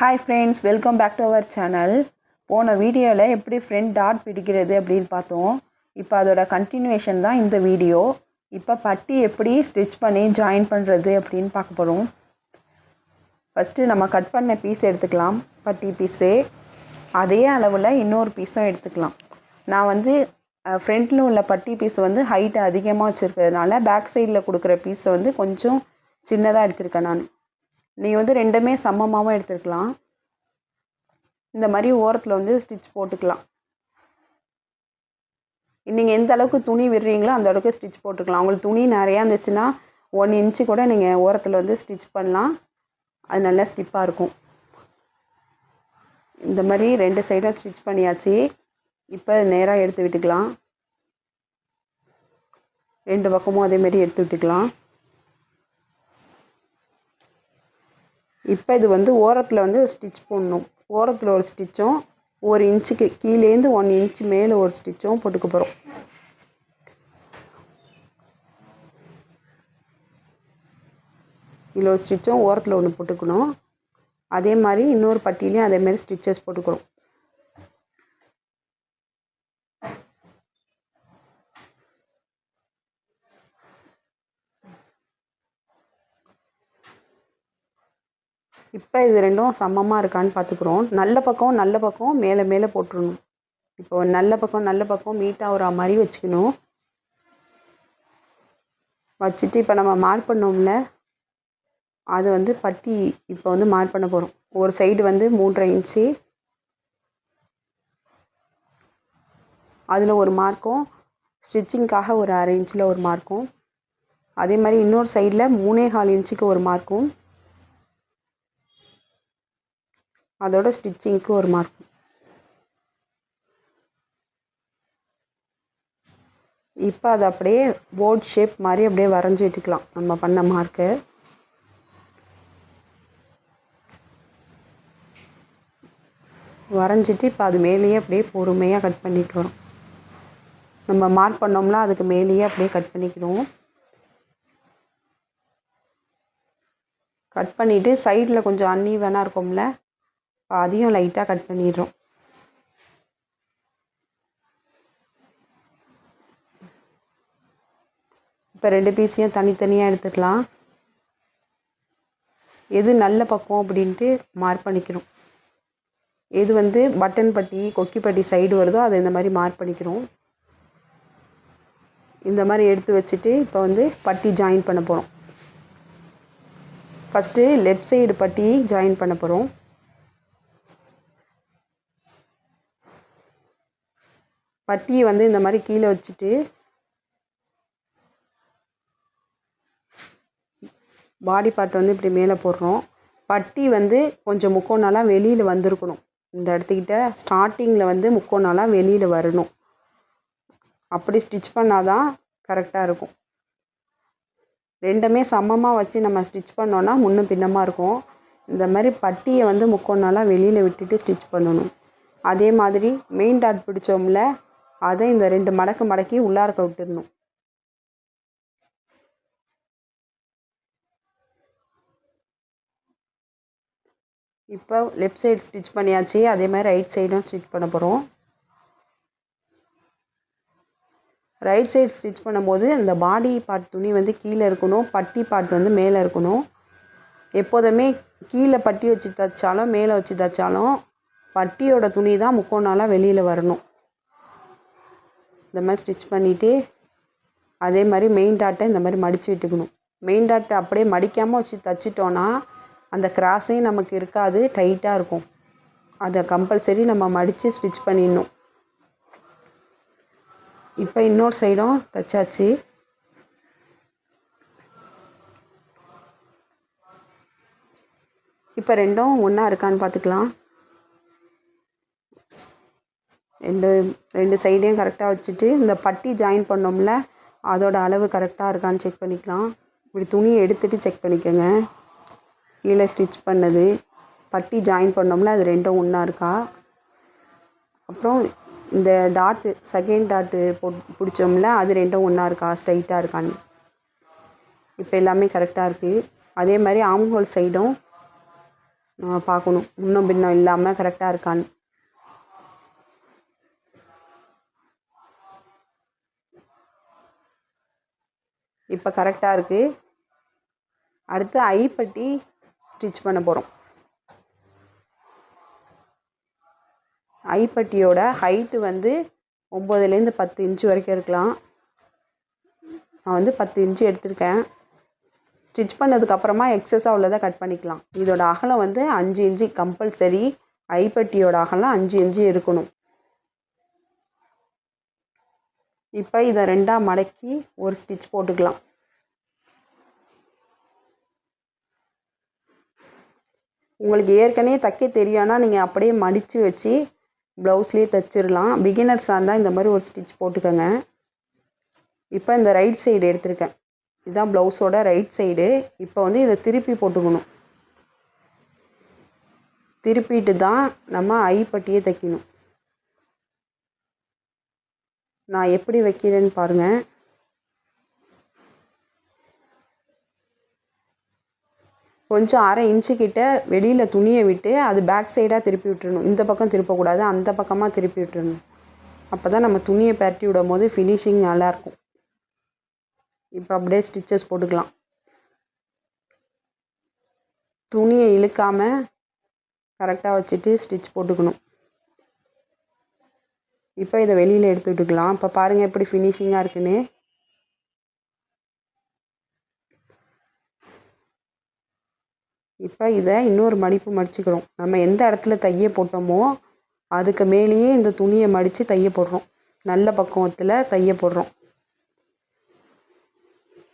Hi friends, welcome back to our channel. போன வீடியோவில் எப்படி ஃப்ரண்ட் டாட் பிடிக்கிறது அப்படின்னு பார்த்தோம். இப்போ அதோட கண்டினியூவேஷன் தான் இந்த வீடியோ. இப்போ பட்டி எப்படி ஸ்டிச் பண்ணி ஜாயின் பண்ணுறது அப்படின்னு பார்க்க போகிறோம். ஃபஸ்ட்டு நம்ம கட் பண்ண பீஸ் எடுத்துக்கலாம், பட்டி பீஸு. அதே அளவில் இன்னொரு பீஸும் எடுத்துக்கலாம். நான் வந்து ஃப்ரண்ட்டில் உள்ள பட்டி பீஸ் வந்து ஹைட் அதிகமாக வச்சுருக்கிறதுனால பேக் சைடில் கொடுக்குற பீஸை வந்து கொஞ்சம் சின்னதாக எடுத்திருக்கேன் நான். நீங்கள் வந்து ரெண்டுமே சமமாகவும் எடுத்துக்கலாம். இந்த மாதிரி ஓரத்தில் வந்து ஸ்டிச் போட்டுக்கலாம். நீங்கள் எந்த அளவுக்கு துணி விடுறீங்களோ அந்த அளவுக்கு ஸ்டிச் போட்டுக்கலாம். உங்களுக்கு துணி நிறையா இருந்துச்சுன்னா 1 இன்ச்சு கூட நீங்கள் ஓரத்தில் வந்து ஸ்டிச் பண்ணலாம். அது நல்லா ஸ்டிப்பாக இருக்கும். இந்த மாதிரி 2 சைடும் ஸ்டிச் பண்ணியாச்சு. இப்போ நேராக எடுத்து விட்டுக்கலாம். 2 பக்கமும் அதேமாரி எடுத்து விட்டுக்கலாம். இப்போ இது வந்து ஓரத்தில் வந்து ஸ்டிச் போடணும். ஓரத்தில் ஒரு ஸ்டிச்சும் 1 இன்ச்சுக்கு கீழேருந்து 1 இன்ச்சு மேலே ஒரு ஸ்டிச்சும் போட்டுக்க போகிறோம். இதில் ஒரு ஸ்டிச்சும் ஓரத்தில் ஒன்று போட்டுக்கணும். அதே மாதிரி இன்னொரு பட்டியிலையும் அதேமாதிரி ஸ்டிச்சஸ் போட்டுக்கிறோம். இப்போ இது ரெண்டும் சமமாக இருக்கான்னு பார்த்துக்குறோம். நல்ல பக்கம் மேலே மேலே போட்டுடணும். இப்போ நல்ல பக்கம் மீட் ஆகிற மாதிரி வச்சுக்கணும். வச்சுட்டு இப்போ நம்ம மார்க் பண்ணோம்ல, அது வந்து பட்டி இப்போ வந்து மார்க் பண்ண போகிறோம். ஒரு சைடு வந்து 3.5 இன்ச்சு, அதில் ஒரு மார்க்கும், ஸ்டிச்சிங்காக ஒரு 1/2 இன்ச்சில் ஒரு மார்க்கும், அதே மாதிரி இன்னொரு சைடில் 3.25 இன்ச்சுக்கு ஒரு மார்க்கும், அதோட ஸ்டிச்சிங்க்கு ஒரு மார்க்கும். இப்போ அதை அப்படியே போர்ட் ஷேப் மாதிரி அப்படியே வரைஞ்சி விட்டுக்கலாம் நம்ம பண்ண மார்க்கு. வரைஞ்சிட்டு இப்போ அது மேலேயே அப்படியே பொறுமையாக கட் பண்ணிட்டு வரோம். நம்ம மார்க் பண்ணோம்னா அதுக்கு மேலேயே அப்படியே கட் பண்ணிக்கணும். கட் பண்ணிவிட்டு சைடில் கொஞ்சம் அன்ஈவனாக இருக்கும்ல, அதையும் லைட்டாக கட் பண்ணிடுறோம். இப்போ 2 பீஸையும் தனித்தனியாக எடுத்துக்கலாம். எது நல்ல பக்கம் அப்படின்ட்டு மார்க் பண்ணிக்கணும். எது வந்து பட்டன் பட்டி கொக்கி பட்டி சைடு வருதோ அதை இந்த மாதிரி மார்க் பண்ணிக்கிறோம். இந்த மாதிரி எடுத்து வச்சுட்டு இப்போ வந்து பட்டி ஜாயின் பண்ண போகிறோம். ஃபஸ்ட்டு லெஃப்ட் சைடு பட்டி ஜாயின் பண்ண போகிறோம். பட்டியை வந்து இந்த மாதிரி கீழே வச்சுட்டு பாடி பார்ட் வந்து இப்படி மேலே போடுறோம். பட்டி வந்து கொஞ்சம் முக்கோணாலாம் வெளியில் வந்திருக்கணும். இந்த இடத்துக்கிட்ட ஸ்டார்டிங்கில் வந்து முக்கோணாலாம் வெளியில் வரணும். அப்படி ஸ்டிச் பண்ணால் தான் கரெக்டாக இருக்கும். ரெண்டுமே சமமாக வச்சு நம்ம ஸ்டிச் பண்ணோன்னா முன்னும் பின்னமாக இருக்கும். இந்த மாதிரி பட்டியை வந்து முக்கோணாலாம் வெளியில் விட்டுட்டு ஸ்டிச் பண்ணணும். அதே மாதிரி மெயின் டாட் பிடிச்சோம்ல, அதை இந்த 2 மடக்கி உள்ளார்க்க விட்டுடணும். இப்போ லெஃப்ட் சைடு ஸ்டிச் பண்ணியாச்சு. அதே மாதிரி ரைட் சைடும் ஸ்டிச் பண்ண போகிறோம். ரைட் சைடு ஸ்டிச் பண்ணும்போது இந்த பாடி பார்ட் துணி வந்து கீழே இருக்கணும், பட்டி பார்ட் வந்து மேலே இருக்கணும். எப்போதுமே கீழே பட்டி வச்சு தைச்சாலும் மேலே வச்சு தைச்சாலும் பட்டியோட துணி தான் முக்கோணாலாம் வெளியில் வரணும். இந்த மாதிரி ஸ்டிச் பண்ணிவிட்டு அதே மாதிரி மெயின் டாட்டை இந்த மாதிரி மடித்து விட்டுக்கணும். மெயின் டாட்டை அப்படியே மடிக்காமல் வச்சு தைச்சிட்டோன்னா அந்த கிராஸையும் நமக்கு இருக்காது, டைட்டாக இருக்கும். அதை கம்பல்சரி நம்ம மடித்து ஸ்டிச் பண்ணிடணும். இப்போ இன்னொரு சைடும் தைச்சாச்சு. இப்போ ரெண்டும் ஒன்றா இருக்கான்னு பார்த்துக்கலாம். ரெண்டு சைடையும் கரெக்டாக வச்சுட்டு இந்த பட்டி ஜாயின் பண்ணோம்ல, அதோட அளவு கரெக்டாக இருக்கான்னு செக் பண்ணிக்கலாம். இப்படி துணியை எடுத்துகிட்டு செக் பண்ணிக்கோங்க. கீழே ஸ்டிச் பண்ணது பட்டி ஜாயின் பண்ணோம்ல, அது ரெண்டும் ஒன்றா இருக்கா. அப்புறம் இந்த டாட்டு செகண்ட் டாட்டு பிடிச்சோம்ல, அது ரெண்டும் ஒன்றா இருக்கா, ஸ்ட்ரைட்டாக இருக்கான்னு. இப்போ எல்லாமே கரெக்டாக இருக்குது. அதே மாதிரி ஆம்ஹோல் சைடும் நம்ம பார்க்கணும் முன்னும் பின்னும் இல்லாமல் கரெக்டாக இருக்கான்னு. இப்போ கரெக்டாக இருக்குது. அடுத்து ஐப்பட்டி ஸ்டிச் பண்ண போகிறோம். ஐப்பட்டியோட ஹைட்டு வந்து 9லேருந்து 10 இன்ச்சு வரைக்கும் இருக்கலாம். நான் வந்து 10 இன்ச்சு எடுத்திருக்கேன். ஸ்டிச் பண்ணதுக்கப்புறமா எக்ஸஸாக உள்ளதை கட் பண்ணிக்கலாம். இதோட அகலம் வந்து 5 இன்ச்சு கம்பல்சரி. ஐப்பட்டியோட அகலம் 5 இன்ச்சு இருக்கணும். இப்போ இதை 2ஆக மடக்கி ஒரு ஸ்டிச் போட்டுக்கலாம். உங்களுக்கு ஏற்கனவே தைக்க தெரியும்னா நீங்கள் அப்படியே மடித்து வச்சு ப்ளவுஸ்லேயே தைச்சிடலாம். பிகினர்ஸாக இருந்தால் இந்த மாதிரி ஒரு ஸ்டிச் போட்டுக்கோங்க. இப்போ இந்த ரைட் சைடு எடுத்திருக்கேன். இதுதான் ப்ளவுஸோட ரைட் சைடு. இப்போ வந்து இதை திருப்பி போட்டுக்கணும். திருப்பிட்டு தான் நம்ம ஐப்பட்டியை தைக்கணும். நான் எப்படி வைக்கிறேன்னு பாருங்கள். கொஞ்சம் 1/2 இன்ச்சு கிட்ட வெளியில் துணியை விட்டு அது பேக் சைடாக திருப்பி விட்டுறணும். இந்த பக்கம் திருப்பக்கூடாது, அந்த பக்கமாக திருப்பி விட்டுறணும். அப்போ தான் நம்ம துணியை பரட்டி விடும் போது ஃபினிஷிங் நல்லாயிருக்கும். இப்போ அப்படியே ஸ்டிச்சஸ் போட்டுக்கலாம். துணியை இழுக்காமல் கரெக்டாக வச்சுட்டு ஸ்டிச் போட்டுக்கணும். இப்போ இதை வெளியில் எடுத்து விட்டுக்கலாம். இப்போ பாருங்கள் எப்படி ஃபினிஷிங்காக இருக்குன்னு. இப்போ இதை இன்னொரு மடிப்பு மடிச்சுக்கிறோம். நம்ம எந்த இடத்துல தைய போட்டோமோ அதுக்கு மேலேயே இந்த துணியை மடித்து தைய போடுறோம். நல்ல பக்குவத்தில் தைய போடுறோம்.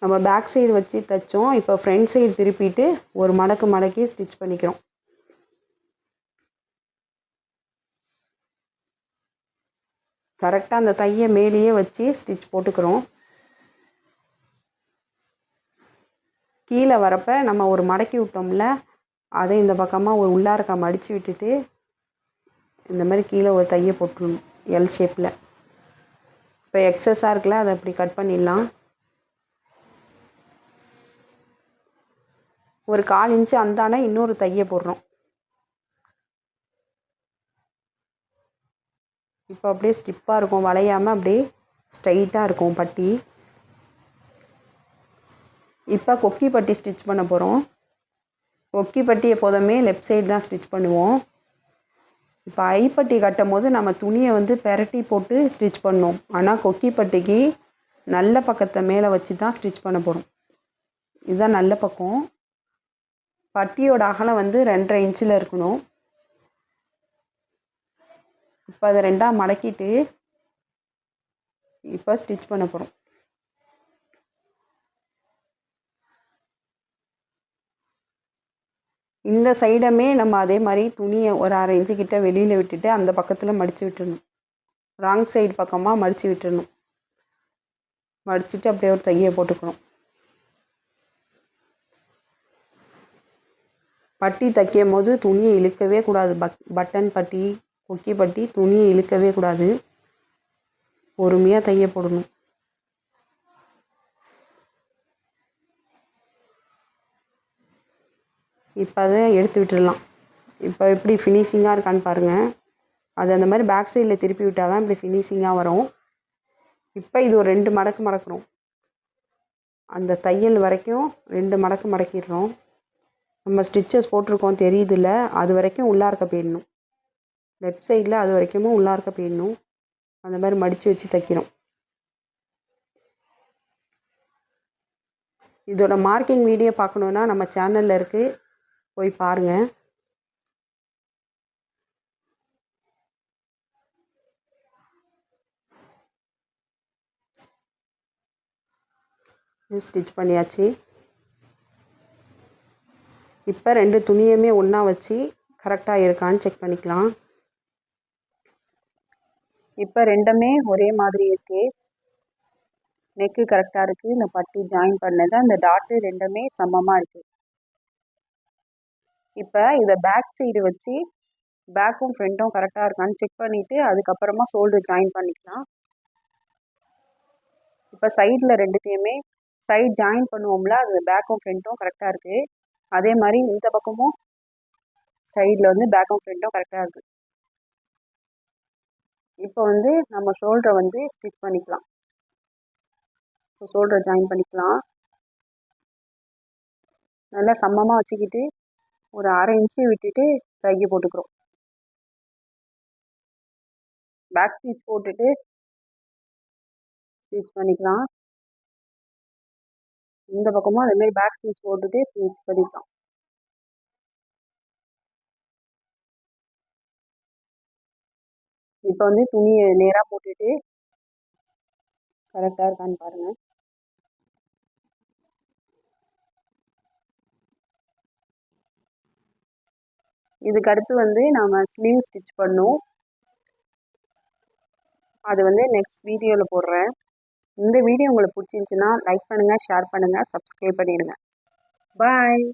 நம்ம பேக் சைடு வச்சு தைச்சோம். இப்போ ஃப்ரண்ட் சைடு திருப்பிட்டு ஒரு மடக்கு மடக்கி ஸ்டிச் பண்ணிக்கிறோம். கரெக்டாக அந்த தையை மேலேயே வச்சு ஸ்டிச் போட்டுக்கிறோம். கீழே வரப்போ நம்ம ஒரு மடக்கி விட்டோம்ல, அதை இந்த பக்கமாக ஒரு உள்ளாரக்கா மடித்து விட்டுட்டு இந்த மாதிரி கீழே ஒரு தையை போட்டுடணும் எல் ஷேப்பில். இப்போ எக்ஸஸாக இருக்குல்ல, அதை அப்படி கட் பண்ணிடலாம். ஒரு 1/4 இன்ச்சு அந்தானே இன்னொரு தையை போடுறோம். இப்போ அப்படியே ஸ்டிப்பாக இருக்கும், வளையாமல் அப்படியே ஸ்ட்ரைட்டாக இருக்கும் பட்டி. இப்போ கொக்கி பட்டி ஸ்டிச் பண்ண போகிறோம். கொக்கி பட்டி எப்போதுமே லெஃப்ட் சைடு தான் ஸ்டிச் பண்ணுவோம். இப்போ ஐப்பட்டி கட்டும் போது நம்ம துணியை வந்து பெரட்டி போட்டு ஸ்டிச் பண்ணோம். ஆனால் கொக்கி பட்டிக்கு நல்ல பக்கத்தை மேலே வச்சு தான் ஸ்டிச் பண்ண போகிறோம். இதுதான் நல்ல பக்கம். பட்டியோட அகலம் வந்து 2.5 இன்ச்சில் இருக்கணும். இப்போ அதை 2ஆக மடக்கிட்டு இப்போ ஸ்டிச் பண்ண போகிறோம். இந்த சைடுமே நம்ம அதே மாதிரி துணியை ஒரு 1/2 இன்ச்சு கிட்ட வெளியில் விட்டுட்டு அந்த பக்கத்தில் மடித்து விட்டுடணும். ராங் சைடு பக்கமாக மடித்து விட்டுடணும். மடிச்சுட்டு அப்படியே ஒரு தையை போட்டுக்கணும். பட்டி தைக்கும் போது துணியை இழுக்கவே கூடாது. பட்டன் பட்டி, கொக்கி பட்டி துணியை இழுக்கவே கூடாது. பொறுமையாக தைய போடணும். இப்போ அதை எடுத்து விட்டுடலாம். இப்போ எப்படி ஃபினிஷிங்காக இருக்கான்னு பாருங்கள். அது அந்த மாதிரி பேக் சைடில் திருப்பி விட்டால் தான் இப்படி ஃபினிஷிங்காக வரும். இப்போ இது ஒரு 2 மடக்கு மடக்கிறோம். அந்த தையல் வரைக்கும் 2 மடக்கு மடக்கிடுறோம். நம்ம ஸ்டிச்சஸ் போட்டிருக்கோம் தெரியுதுல்ல, அது வரைக்கும் உள்ளார்க்க போயிடணும். லெஃப்ட் சைடில் அது வரைக்கும் உள்ளார்க்க போயிடணும். அந்த மாதிரி மடித்து வச்சு தைக்கிறோம். இதோட மார்க்கிங் வீடியோ பார்க்கணுன்னா நம்ம சேனலில் இருக்குது, போய் பாருங்கள். ஸ்டிச் பண்ணியாச்சு. இப்போ 2 துணியுமே ஒன்றா வச்சு கரெக்டாக இருக்கான்னு செக் பண்ணிக்கலாம். இப்போ 2மே ஒரே மாதிரி இருக்குது. நெக்கு கரெக்டாக இருக்குது. இந்த பட்டி ஜாயின் பண்ணது அந்த டாட்டு 2மே சமமாக இருக்குது. இப்போ இதை பேக் சைடு வச்சு பேக்கும் ஃப்ரண்ட்டும் கரெக்டாக இருக்கான்னு செக் பண்ணிவிட்டு அதுக்கப்புறமா ஷோல்டர் ஜாயின் பண்ணிக்கலாம். இப்போ சைடில் 2த்தையுமே சைட் ஜாயின் பண்ணுவோம்ல, அது பேக்கும் ஃப்ரண்ட்டும் கரெக்டாக இருக்குது. அதே மாதிரி இந்த பக்கமும் சைடில் வந்து பேக்கும் ஃப்ரண்ட்டும் கரெக்டாக இருக்குது. இப்போ வந்து நம்ம ஷோல்டரை வந்து ஸ்டிச் பண்ணிக்கலாம். இப்போ ஷோல்டரை ஜாயின் பண்ணிக்கலாம். நல்லா சமமாக வச்சுக்கிட்டு ஒரு 1/2 இன்ச்சு விட்டுட்டு தைக்க போட்டுக்கிறோம். பேக் ஸ்டிச் போட்டுட்டு ஸ்டிச் பண்ணிக்கலாம். இந்த பக்கமும் அதேமாதிரி பேக் ஸ்டிச் போட்டுட்டு ஸ்டிச் பண்ணிக்கலாம். இப்போ வந்து துணியை நேராக போட்டுட்டு கரெக்டாக இருக்கான்னு பாருங்கள். இதுக்கு அடுத்து வந்து நம்ம ஸ்லீவ் ஸ்டிச் பண்ணோம். அது வந்து நெக்ஸ்ட் வீடியோவில் போடுறேன். இந்த வீடியோ உங்களுக்கு பிடிச்சிருந்துச்சின்னா லைக் பண்ணுங்கள், ஷேர் பண்ணுங்கள், சப்ஸ்கிரைப் பண்ணிடுங்க. பாய்.